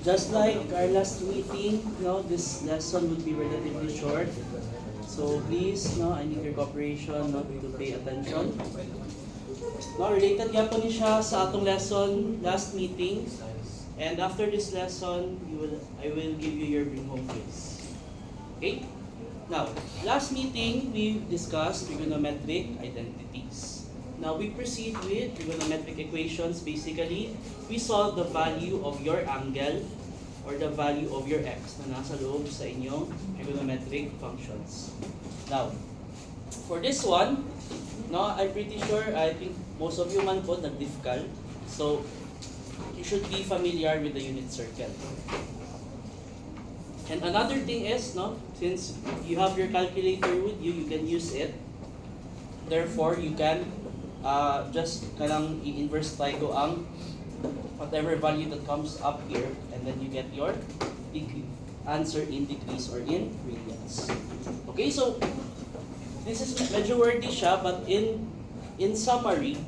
Just like our last meeting, this lesson would be relatively short. So please, I need your cooperation to pay attention. Related nga po ni siya sa atong lesson last meeting. And after this lesson, I will give you your bring home quiz. Okay? Now, last meeting, we discussed trigonometric identities. Now, we proceed with trigonometric equations. Basically, we solve the value of your angle or the value of your x na nasa loob sa inyong trigonometric functions. Now, for this one, I'm pretty sure, I think most of you man po nag-diffcal. So, you should be familiar with the unit circle. And another thing is, since you have your calculator with you, you can use it. Therefore, you can just kanang i-inverse tayo ang whatever value that comes up here, and then you get your answer in degrees or in radians. Okay, so this is medyo wordy siya, but in summary,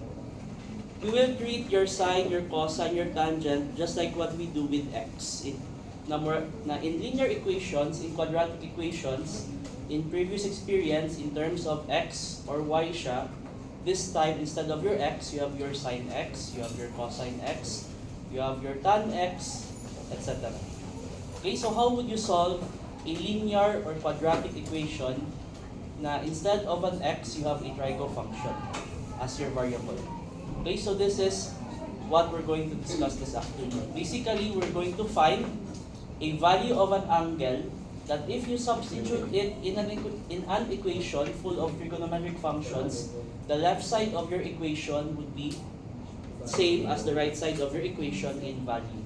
we will treat your sine, your cosine, your tangent just like what we do with x. In linear equations, in quadratic equations, in previous experience, in terms of x or y siya, this time, instead of your x, you have your sine x, you have your cosine x, you have your tan x, etc. Okay, so how would you solve a linear or quadratic equation na instead of an x, you have a trigo function as your variable? Okay, so this is what we're going to discuss this afternoon. Basically, we're going to find a value of an angle that if you substitute it in an equation full of trigonometric functions, the left side of your equation would be same as the right side of your equation in value.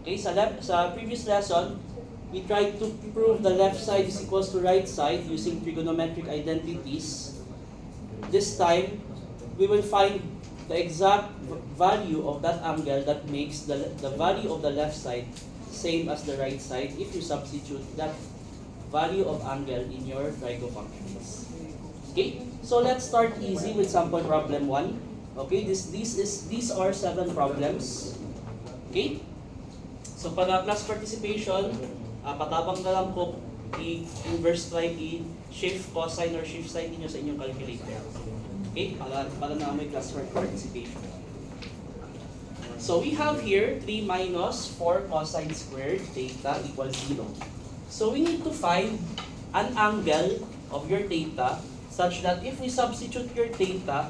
Okay, sa previous lesson, we tried to prove the left side is equals to right side using trigonometric identities. This time, we will find the exact value of that angle that makes the value of the left side same as the right side if you substitute that value of angle in your trigo functions. Okay, so let's start easy with sample problem 1. Okay, these are 7 problems. Okay, so para class participation, patabang na lang ko i-inverse try i-shift cosine or shift sine niyo sa inyong calculator. Okay, para na may class participation. So we have here 3 minus 4 cosine squared theta equals 0. So we need to find an angle of your theta such that if we substitute your theta,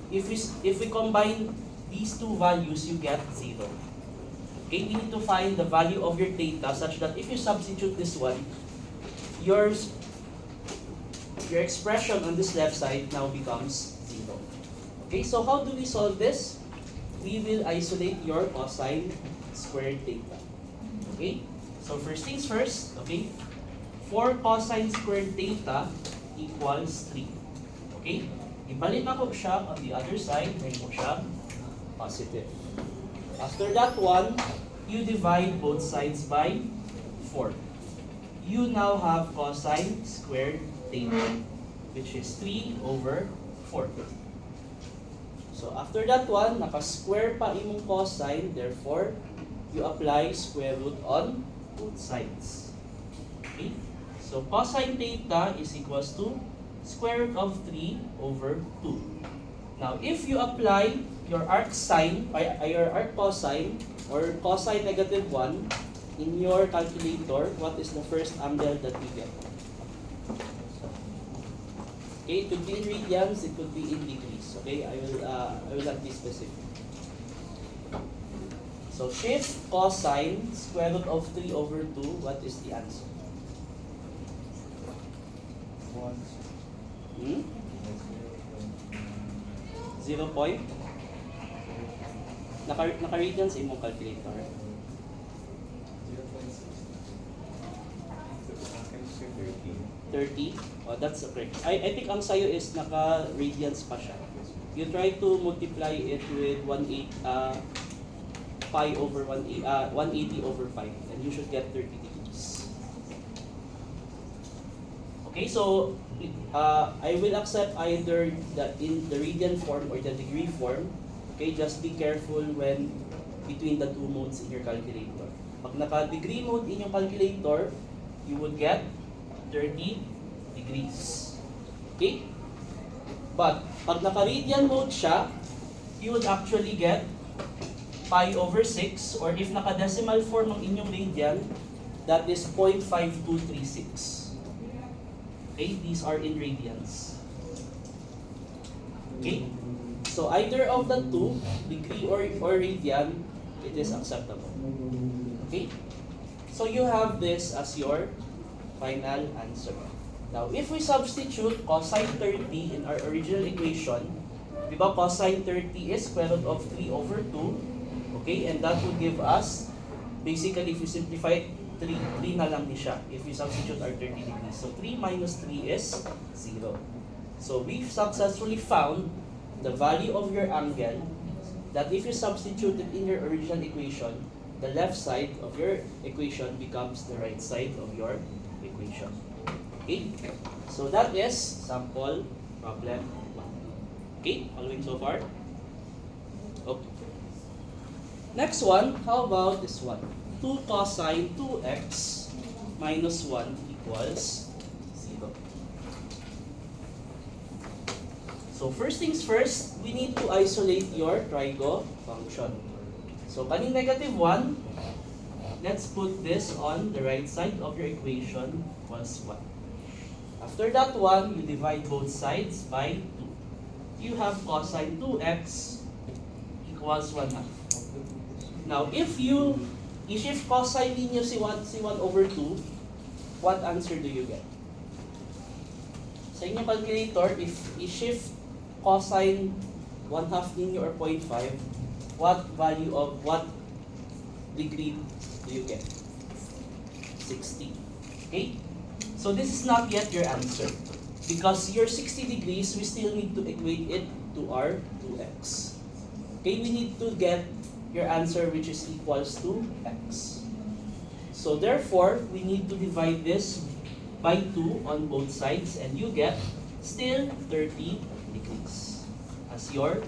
if we combine these two values, you get 0. Okay, we need to find the value of your theta such that if you substitute this one, your expression on this left side now becomes 0. Okay, so how do we solve this? We will isolate your cosine squared theta. Okay, so first things first, okay, 4 cosine squared theta equals 3. Okay, ibalik na ko siya on the other side, ngayon ko siya positive. After that one, you divide both sides by 4. You now have cosine squared theta, which is 3 over 4. So after that one, naka-square pa imong cosine, therefore, you apply square root on both sides. Okay? So cosine theta is equals to square root of 3 over 2. Now, if you apply your arc sine, your arc cosine, or cosine negative 1 in your calculator, what is the first angle that you get? Okay, it could be in radians, it could be in degrees. Okay, I will not be specific. So shift cosine square root of 3 over 2, what is the answer? 0 point? Naka-radians sa imong calculator. 30? Oh, that's correct. I think ang sayo is naka-radians pa siya. You try to multiply it with 180 over 5, and you should get 30 degrees. Okay, so I will accept either in the radian form or the degree form. Okay, just be careful when between the two modes in your calculator. Pag naka-degree mode in yung calculator, you would get 30 degrees. Okay? But, pag naka-radian mode siya, you would actually get pi over 6, or if naka-decimal form ang inyong radian, that is 0.5236. Okay? These are in radians. Okay? So, either of the two, degree or radian, it is acceptable. Okay? So, you have this as your final answer. Now, if we substitute cosine 30 in our original equation, di ba cosine 30 is square root of 3 over 2, okay? And that would give us, basically, if you simplify it, 3 na lang din siya if we substitute our 30 degrees. So, 3 minus 3 is 0. So, we've successfully found the value of your angle that if you substitute it in your original equation, the left side of your equation becomes the right side of your equation. Okay? So that is sample problem 1. Okay? Following so far? Okay. Next one, how about this one? 2 cosine 2x minus 1 equals 0. So first things first, we need to isolate your trigo function. So kaning negative 1, let's put this on the right side of your equation equals 1. After that one, you divide both sides by 2. You have cosine 2x equals 1 half. Now, if you i-shift cosine ninyo si 1 over 2, what answer do you get? Sa inyong calculator, if i-shift cosine 1 half ninyo or 0.5, what value of what degree do you get? 60. Okay? So this is not yet your answer. Because your 60 degrees, we still need to equate it to our 2x. Okay, we need to get your answer which is equals to x. So therefore, we need to divide this by 2 on both sides and you get still 30 degrees as your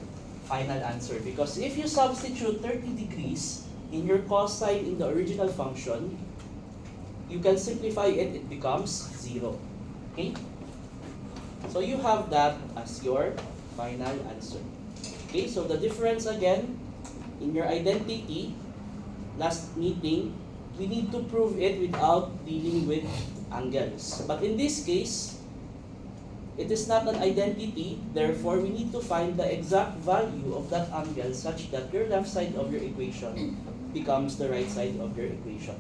final answer. Because if you substitute 30 degrees in your cosine in the original function, you can simplify it, it becomes 0. Okay? So you have that as your final answer. Okay, so the difference again, in your identity, last meeting, we need to prove it without dealing with angles. But in this case, it is not an identity, therefore we need to find the exact value of that angle such that your left side of your equation becomes the right side of your equation.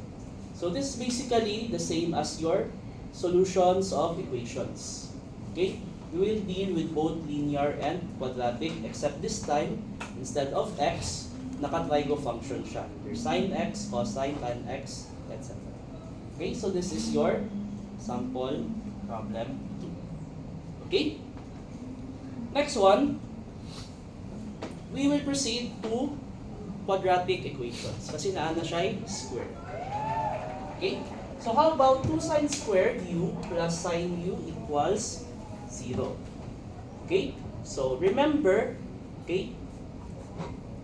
So this is basically the same as your solutions of equations. Okay? We will deal with both linear and quadratic, except this time, instead of x, naka-trigo function siya. Your sine x, cosine, tan x, etc. Okay? So this is your sample problem 2. Okay? Next one, we will proceed to quadratic equations. Kasi naana siya square. Okay? So how about 2 sine squared u plus sine u equals 0? Okay? So remember, okay,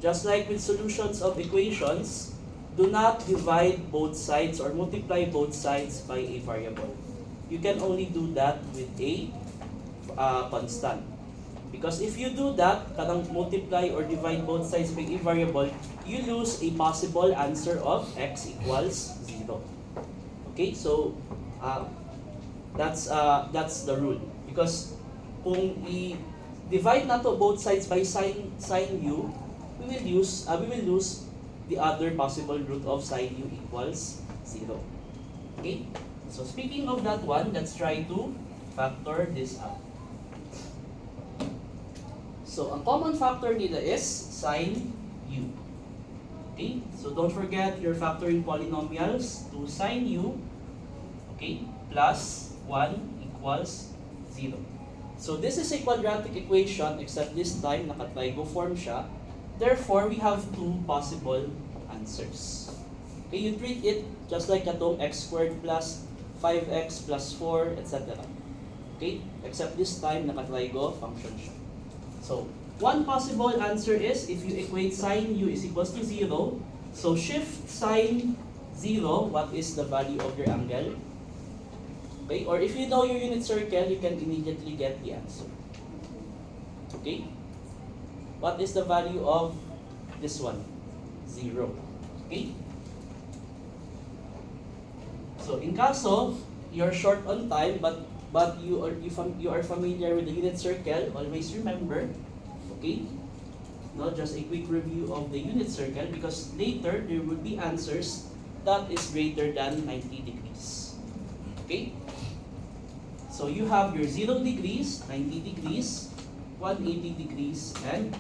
just like with solutions of equations, do not divide both sides or multiply both sides by a variable. You can only do that with a constant. Because if you do that, kanang multiply or divide both sides by a variable, you lose a possible answer of x equals 0. Okay, so that's the rule. Because kung i-divide na to both sides by sine u, we will lose the other possible root of sine u equals 0. Okay, so speaking of that one, let's try to factor this out. So ang common factor nila is sine u. Okay, so don't forget your factoring polynomials. 2 sine u, okay, plus 1 equals 0. So this is a quadratic equation, except this time naka-trigo form siya. Therefore, we have 2 possible answers. Okay, you treat it just like atong x squared plus 5x plus 4, etc. Okay, except this time naka-trigo function siya. So, one possible answer is if you equate sine u is equals to 0, so shift sine 0, what is the value of your angle? Okay, or if you know your unit circle, you can immediately get the answer. Okay, what is the value of this one? 0. Okay, so in caso you're short on time, but you are familiar with the unit circle, always remember. Okay, now just a quick review of the unit circle, because later there will be answers that is greater than 90 degrees. Okay, so you have your 0 degrees, 90 degrees, 180 degrees, and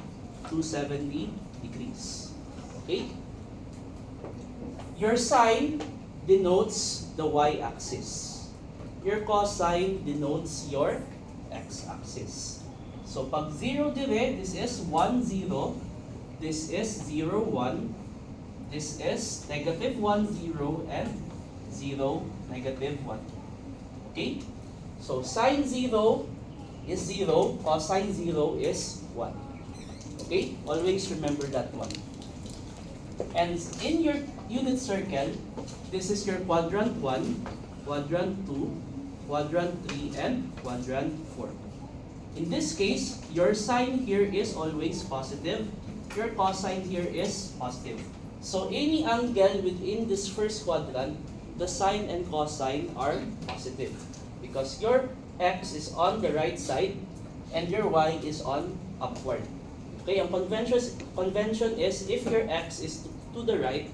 270 degrees. Okay, your sine denotes the y-axis. Your cosine denotes your x-axis. So pag 0 dire, this is 1, 0. This is 0, 1. This is negative 1, 0, and 0, negative 1. Okay? So sine 0 is 0, cosine 0 is 1. Okay? Always remember that one. And in your unit circle, this is your quadrant 1, quadrant 2, quadrant 3, and quadrant 4. In this case, your sine here is always positive. Your cosine here is positive. So any angle within this first quadrant, the sine and cosine are positive. Because your x is on the right side and your y is on upward. Okay, ang convention is if your x is to the right,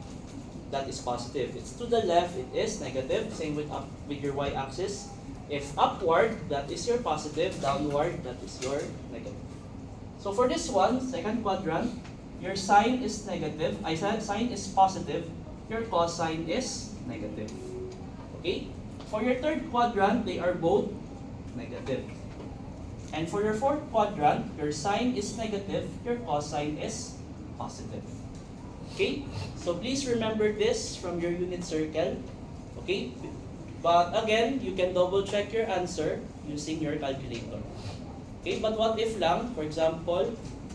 that is positive. It's to the left, it is negative. Same with your y-axis. If upward, that is your positive. Downward, that is your negative. So for this one, second quadrant, your sine is negative. Sine is positive. Your cosine is negative. Okay? For your third quadrant, they are both negative. And for your fourth quadrant, your sine is negative. Your cosine is positive. Okay? So please remember this from your unit circle. Okay? But again, you can double check your answer using your calculator. Okay? But what if lang, for example,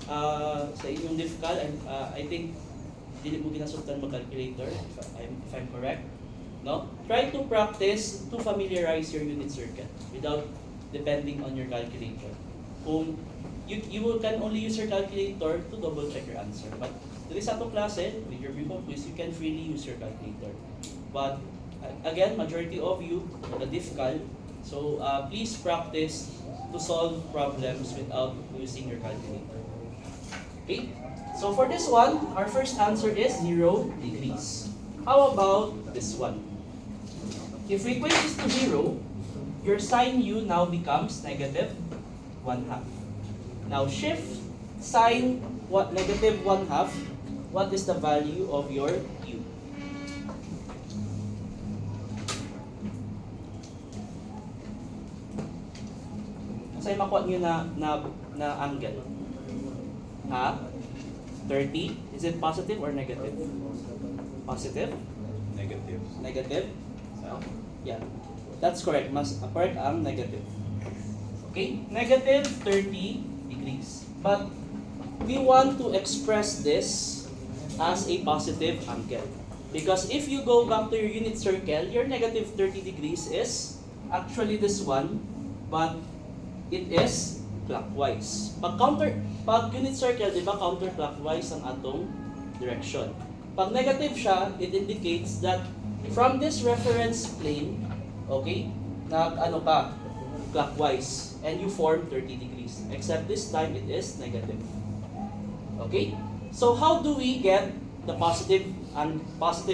sa inyong difficult, and I think dili mo ginasubtan mag-calculator if I'm correct. No? Try to practice to familiarize your unit circle without depending on your calculator. Kung you can only use your calculator to double check your answer. But dito sa atong klase, with your Bimbo quiz, you can freely use your calculator. But again, majority of you are difficult, so please practice to solve problems without using your calculator. Okay? So for this one, our first answer is 0 degrees. How about this one? If we equate this to 0, your sine u now becomes negative 1/2. Now shift sine negative 1/2. What is the value of your u? Sa'yo makuha nyo na angle? Ha? 30? Is it positive or negative? Positive? Negative. Negative? Yeah. That's correct. Mas correct ang negative. Okay? Negative 30 degrees. But we want to express this as a positive angle. Because if you go back to your unit circle, your negative 30 degrees is actually this one, but it is clockwise. Pag unit circle, di ba, counterclockwise ang atong direction. Pag negative siya, it indicates that from this reference plane, okay, clockwise, and you form 30 degrees. Except this time, it is negative. Okay? So how do we get the positive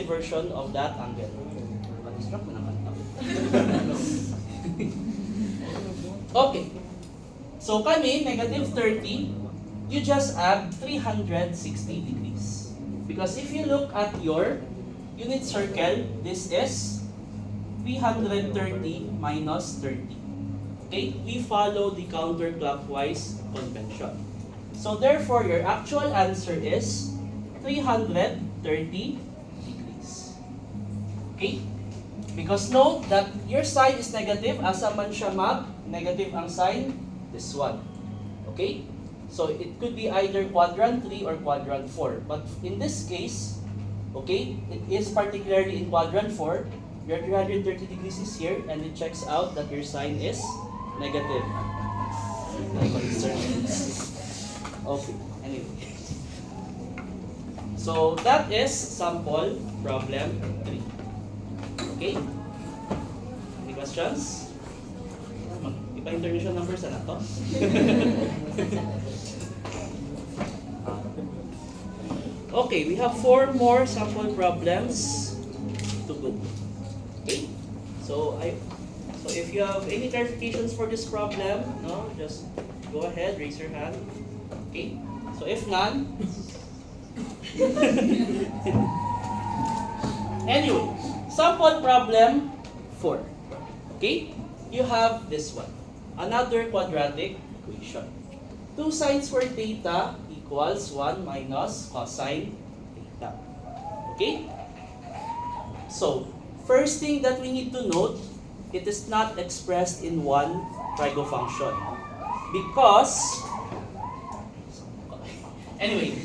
version of that angle? Distract mo naman. Okay. So kami, negative 30, you just add 360 degrees. Because if you look at your unit circle, this is 330 minus 30. Okay? We follow the counterclockwise convention. So therefore, your actual answer is 330 degrees. Okay? Because note that your sine is negative, asa man siya negative ang sine, this one. Okay? So it could be either quadrant 3 or quadrant 4. But in this case, Okay? It is particularly in quadrant 4. Your 330 degrees is here, and it checks out that your sign is negative. My concern. Okay, anyway. So, that is sample problem 3. Okay? Any questions? Ipa-international numbers na to? Okay, we have 4 more sample problems to go. Okay? So if you have any clarifications for this problem, no, just go ahead, raise your hand. Okay? So if none, anyway, sample problem 4. Okay? You have this one. Another quadratic equation. 2 sine squared theta equals 1 minus cosine theta. Okay? So, first thing that we need to note, it is not expressed in one trigo function. Because, anyway,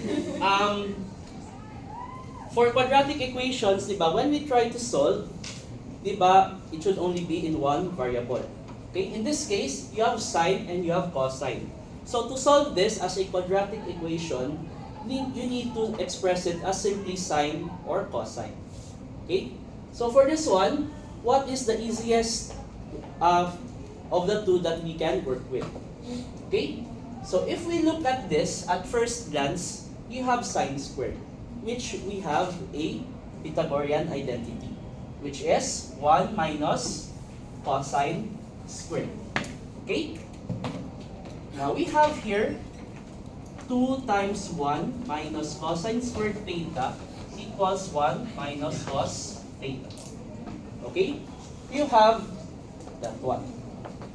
for quadratic equations, diba, when we try to solve, diba, it should only be in one variable. Okay? In this case, you have sine and you have cosine. So to solve this as a quadratic equation, you need to express it as simply sine or cosine. Okay? So for this one, what is the easiest of the two that we can work with? Okay? So if we look at this at first glance, you have sine squared, which we have a Pythagorean identity, which is 1 minus cosine squared. Okay? Now we have here 2 times 1 minus cosine squared theta equals 1 minus cos theta. Okay? You have that one.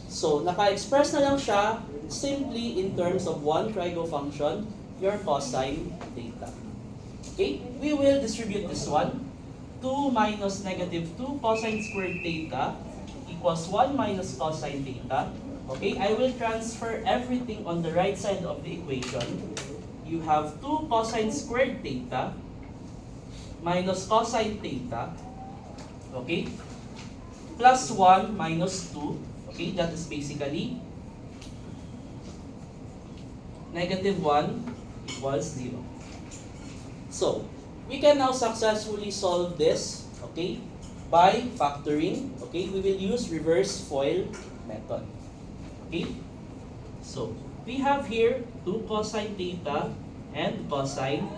So, naka-express na lang siya simply in terms of one trigo function, your cosine theta. Okay? We will distribute this one. 2 minus negative 2 cosine squared theta equals 1 minus cosine theta. Okay, I will transfer everything on the right side of the equation. You have 2 cosine squared theta minus cosine theta, okay, plus 1 minus 2, okay, that is basically negative 1 equals 0. So, we can now successfully solve this, okay, by factoring. Okay, we will use reverse FOIL method. Okay, so we have here 2 cosine theta and cosine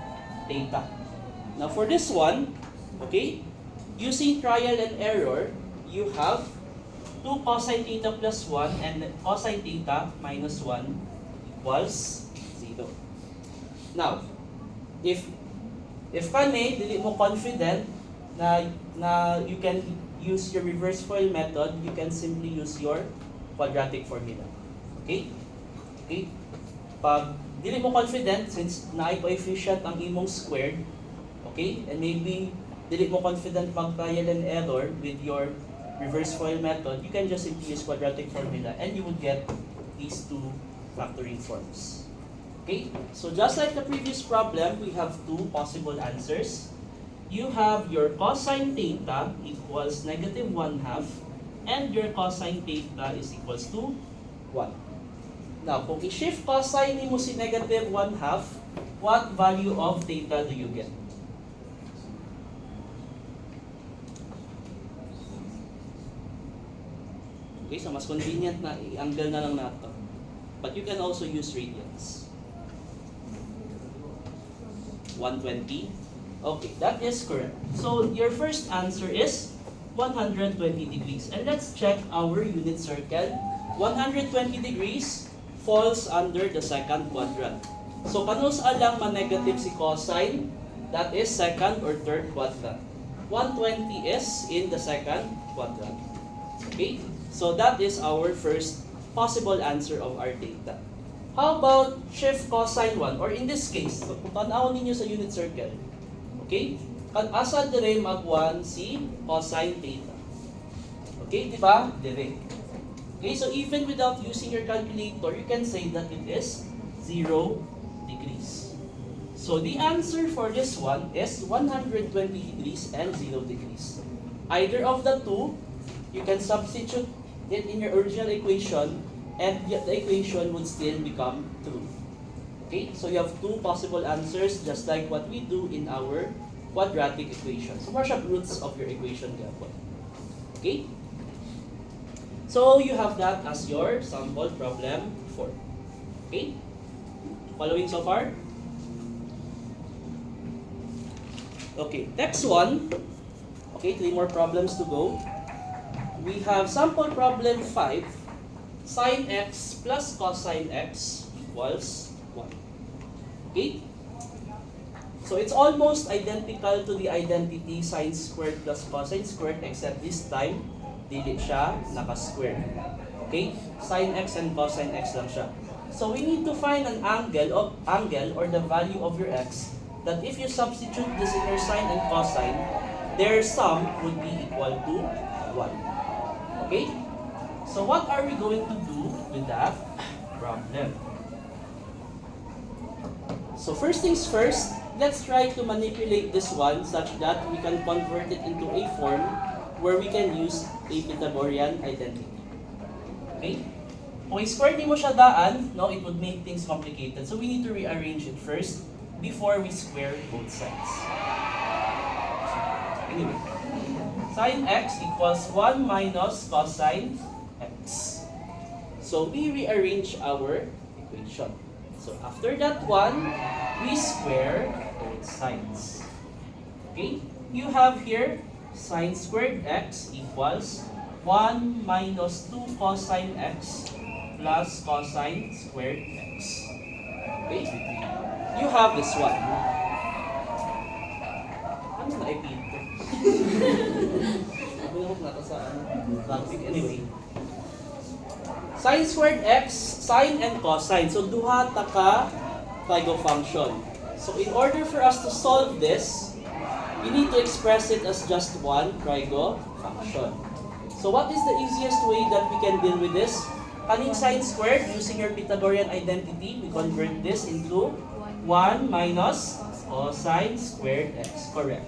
theta. Now for this one, okay, using trial and error, you have 2 cosine theta plus 1 and cosine theta minus 1 equals 0. Now, if kami, dili mo confident na you can use your reverse FOIL method, you can simply use your quadratic formula. Okay? Okay? Pag dili mo confident, since naay coefficient ang imong squared, okay, and maybe dili mo confident mag-trial and error with your reverse FOIL method, you can just simply use quadratic formula and you would get these two factoring forms. Okay? So just like the previous problem, we have two possible answers. You have your cosine theta equals negative 1/2 and your cosine theta is equals to 1. Now, kung i-shift cosine mo si negative 1/2, what value of theta do you get? Okay, so mas convenient na i-angle na lang nato. But you can also use radians. 120. Okay, that is correct. So, your first answer is 120 degrees. And let's check our unit circle. 120 degrees falls under the second quadrant. So, kanus alang ma-negative si cosine, that is second or third quadrant. 120 is in the second quadrant. Okay? So, that is our first possible answer of our data. How about shift cosine 1? Or in this case, kung tanaw ninyo sa unit circle, okay? Asa dire mag-1 si cosine theta. Okay, di ba? Dire. Okay, so even without using your calculator, you can say that it is 0 degrees. So the answer for this one is 120 degrees and 0 degrees. Either of the two, you can substitute it in your original equation and the equation would still become true. Okay, so you have two possible answers just like what we do in our quadratic equation. So what are the roots of your equation? Okay? So you have that as your sample problem 4. Okay? Following so far? Okay, next one. Okay, 3 more problems to go. We have sample problem 5. Sin x plus cosine x equals 1. Okay? So it's almost identical to the identity sine squared plus cosine squared except this time, dili siya naka-square. Okay? Sin x and cosine x lang siya. So we need to find an angle or the value of your x that if you substitute this in your sine and cosine, their sum would be equal to 1. Okay? So what are we going to do with that problem? So first things first, let's try to manipulate this one such that we can convert it into a form where we can use a Pythagorean identity. Okay? Kung i-square mo siya daan, no, it would make things complicated. So we need to rearrange it first before we square both sides. Anyway, sin x equals 1 minus cosine x. So we rearrange our equation. So after that one, we square both sides. Okay? You have here sin squared x equals 1 minus 2 cosine x plus cosine squared x. Okay? You have this one. Ano na ipito? Abulok na to sa graphic anyway. Sin squared x, sine and cosine. So duha ta ka trigo function. So in order for us to solve this, we need to express it as just one trigo function. So what is the easiest way that we can deal with this? Kaning sine squared, using your Pythagorean identity, we convert this into 1 minus cosine squared x. Correct.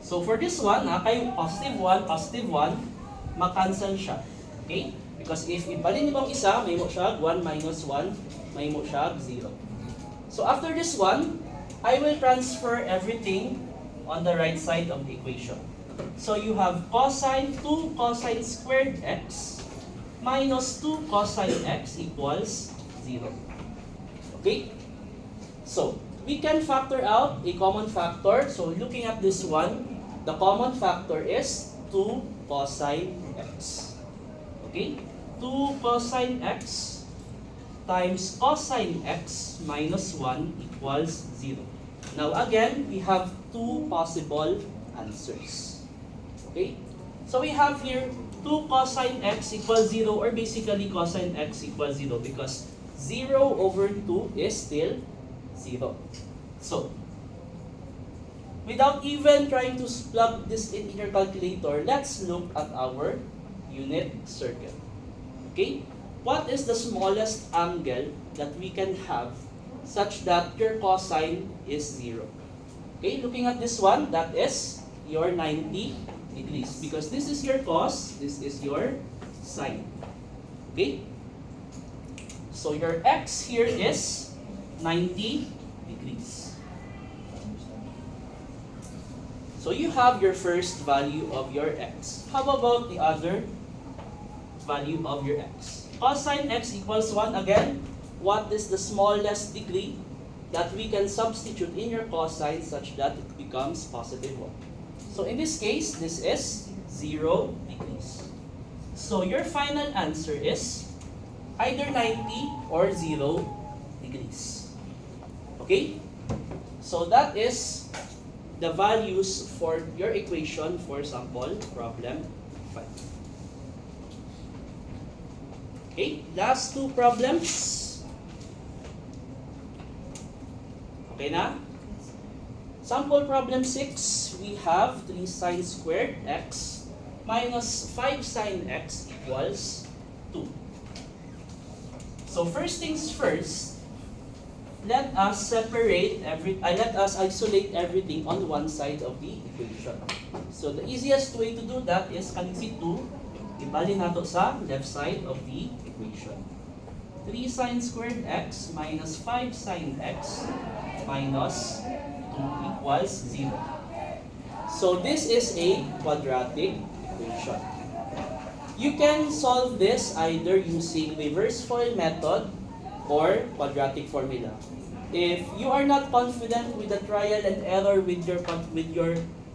So for this one, kay positive 1, makancel siya. Okay? Because if ibalin mo isa, may mo siya 1 minus 1, may mo siya 0. So after this one, I will transfer everything on the right side of the equation. So you have cosine 2 cosine squared x minus 2 cosine x equals 0. Okay? So, we can factor out a common factor. So, looking at this one, the common factor is 2 cosine x. Okay? 2 cosine x times cosine x minus 1 equals 0. Now, again, we have two possible answers. Okay? So, we have here 2 cosine x equals 0 or basically cosine x equals 0 because 0 over 2 is still 0. So, without even trying to plug this in your calculator, let's look at our unit circle. Okay? What is the smallest angle that we can have such that your cosine is 0? Okay, looking at this one, that is your 90 degrees. Because this is your cos, this is your sine. Okay? So your x here is 90 degrees. So you have your first value of your x. How about the other value of your x? Cosine x equals 1 again. What is the smallest degree that we can substitute in your cosine such that it becomes positive 1? So in this case, this is 0 degrees. So your final answer is either 90 or 0 degrees. Okay? So that is the values for your equation for sample problem 5. Okay, last two problems. Okay na? Sample problem 6, we have 3 sine squared x minus 5 sine x equals 2. So first things first, let us let us isolate everything on one side of the equation. So the easiest way to do that is kaning si 2, ibali nato sa left side of the equation. 3 sine squared x minus 5 sine x minus 2 equals 0. So this is a quadratic equation. You can solve this either using reverse FOIL method or quadratic formula. If you are not confident with the trial and error with your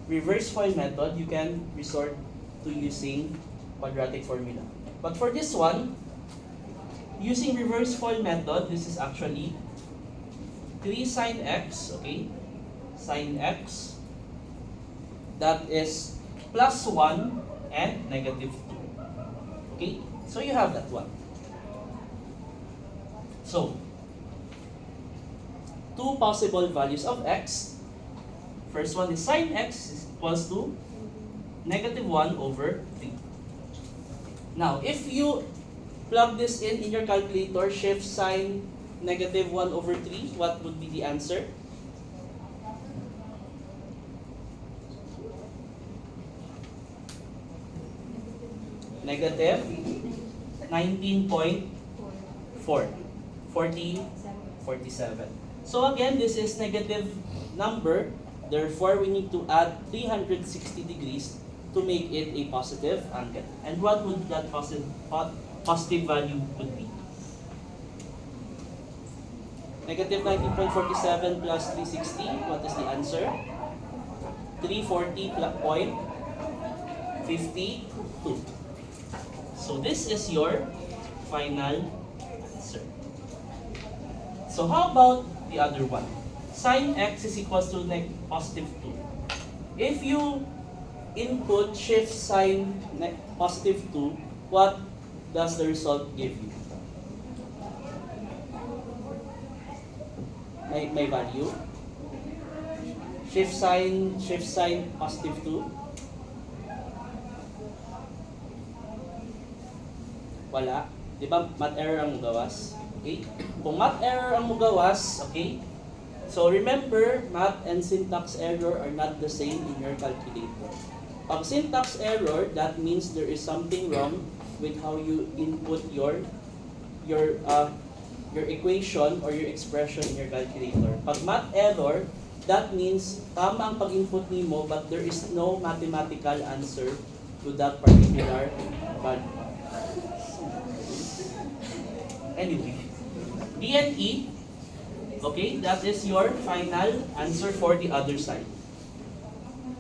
reverse FOIL method, you can resort to using quadratic formula. But for this one, using reverse FOIL method, this is actually 3 sine x, okay? Sine x, that is plus 1 and negative 2. Okay? So you have that one. So, two possible values of x. First one is sine x is equals to negative 1 over 3. Now, if you plug this in your calculator, shift sine negative 1 over 3, what would be the answer? Negative 47. So again, this is negative number. Therefore, we need to add 360 degrees to make it a positive angle. And what would that positive value would be? Negative 19.47 plus 360, what is the answer? 340.52. So this is your final answer. So how about the other one? Sine x is equals to positive 2. If you input shift sine positive 2, what does the result give you? May value. Shift sine positive 2. Wala. Di ba math error ang mugawas? Okay? Kung math error ang mugawas, okay? So remember, math and syntax error are not the same in your calculator. Pag syntax error, that means there is something wrong with how you input your equation or your expression in your calculator. Pag math error, that means tama ang pag-input nimo but there is no mathematical answer to that particular value. Anyway, D and E, okay, that is your final answer for the other side.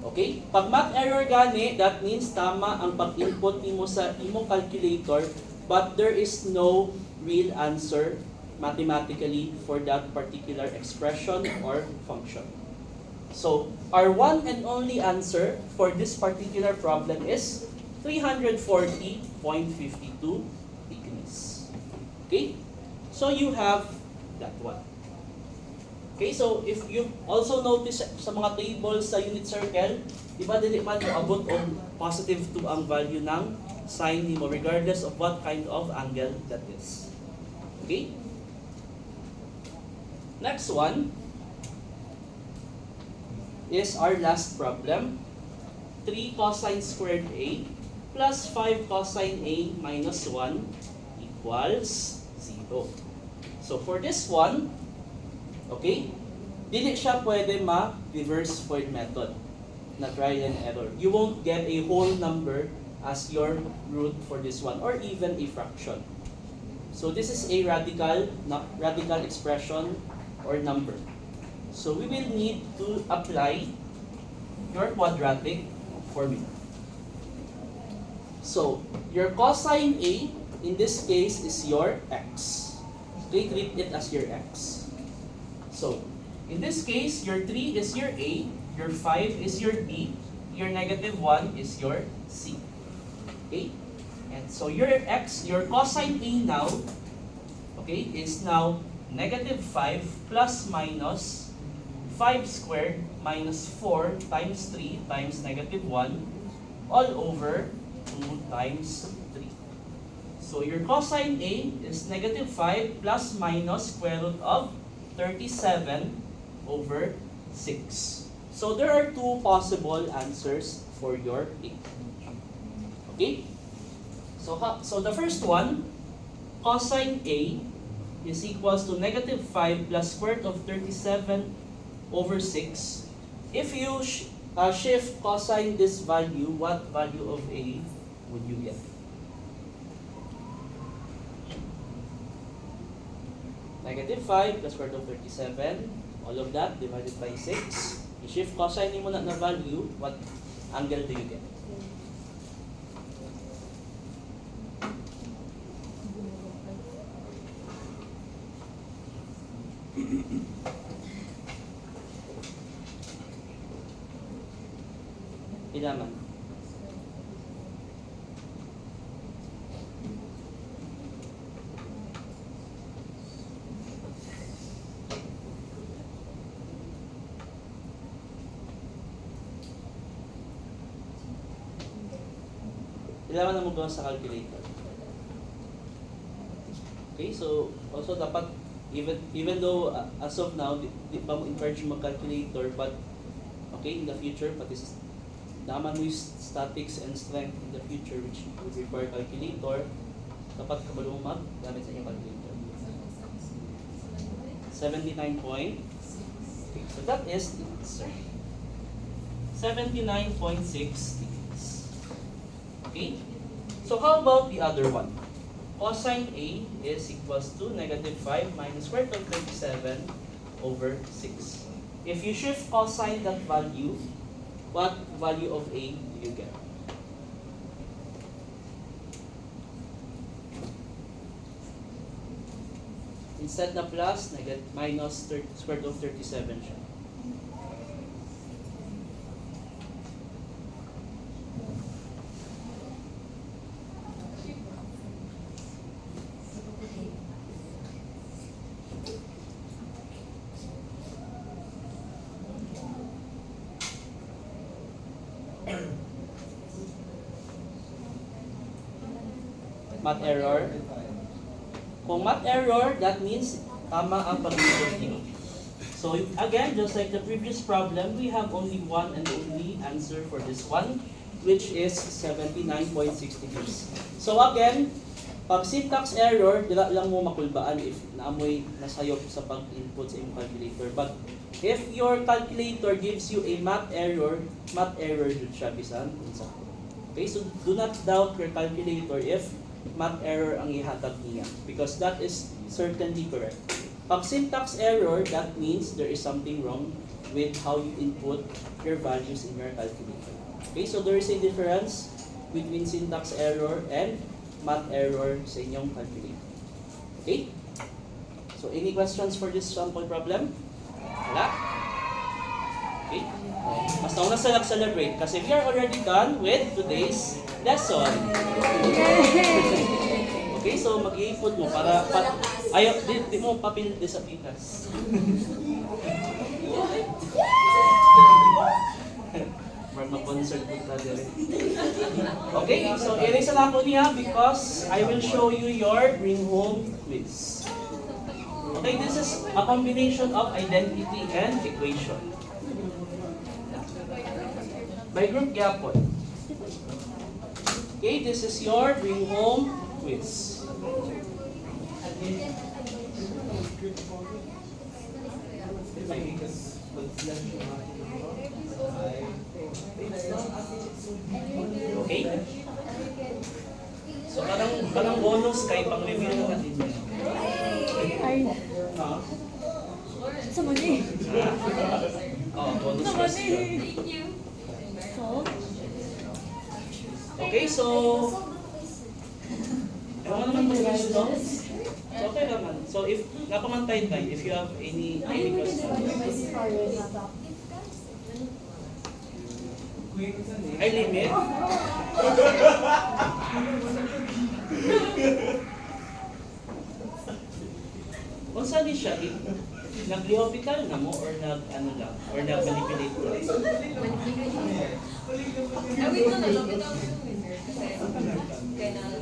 Okay? Pag math error gani, that means tama ang pag-input nimo sa imong calculator but there is no real answer mathematically for that particular expression or function. So, our one and only answer for this particular problem is 340.52 degrees. Okay? So, you have that one. Okay, so if you also notice sa mga tables sa unit circle, di ba dili man abot og positive 2 ang value ng sine nimo regardless of what kind of angle that is. Okay? Next one is our last problem. 3 cosine squared A plus 5 cosine A minus 1 equals 0. So for this one, okay, dili siya pwede ma-reverse FOIL method na trial and error. You won't get a whole number as your root for this one or even a fraction. So this is a radical expression or number. So we will need to apply your quadratic formula. So your cosine A in this case is your x. Okay, treat it as your x. So in this case, your 3 is your A, your 5 is your B, your negative 1 is your C. Okay? And so your x, your cosine A now, okay, is now negative 5 plus minus 5 squared minus 4 times 3 times negative 1 all over 2 times 3. So your cosine A is negative 5 plus minus square root of 37 over 6. So there are two possible answers for your A. Okay? So the first one, cosine A is equals to negative 5 plus square root of 37 over 6. If you shift cosine this value, what value of A would you get? Negative 5 plus square root of 37, all of that divided by 6. I-shift cosine mo na value, what angle do you get? Ilaman. Ilaman na mo gawa sa calculator. Okay, so also dapat even though as of now di pa mo encourage mo calculator, but okay, in the future pati naman mo yung statics and strength in the future which would require calculator, dapat kabalo mo gamit sa inyong calculator. 79 point. Okay, so that is the answer. 79.6 degrees. Okay? So how about the other one? Cosine A is equals to negative 5 minus square root of 37 over 6. If you shift cosine that value, what value of A do you get? Instead na plus, minus square root of 37 siya. Math error. Kung math error, that means tama ang pag-input niyo. So again, just like the previous problem, we have only one and only answer for this one, which is 79.6 degrees. So again, pag syntax error, dila lang mo makulbaan if naamoy nasayop sa pag-input sa iyong calculator. But if your calculator gives you a math error dun siya bisan. Okay, so do not doubt your calculator if math error ang ihatag niya, because that is certainly correct. Pag syntax error, that means there is something wrong with how you input your values in your calculator. Okay, so there is a difference between syntax error and math error sa inyong calculator. Okay? So any questions for this sample problem? Wala? Okay? Mas nauna sa nag-celebrate kasi we are already done with today's lesson. Okay, so mag-iipot mo para ayaw, di mo papil sa pikas. Para ma-concert po ka dire. Okay, so erase na po niya because I will show you your bring home quiz. Okay, this is a combination of identity and equation. By group gyapon. Okay, this is your bring home quiz. Okay? So kanang bonus kay pang-review na natin. Ay. Ha? Sa mali. Oh, bonus Sa question. mali. Thank you. So? Okay, so ewan naman mo gusto. So okay naman. So if napamantay tayo, if you have any questions. Ay, limit? Kung saan siya, nag-hospital na mo or nag-ano lang, or nag-manipulate lang? Awit na lang, ito ang winner. Kasi, kaya na,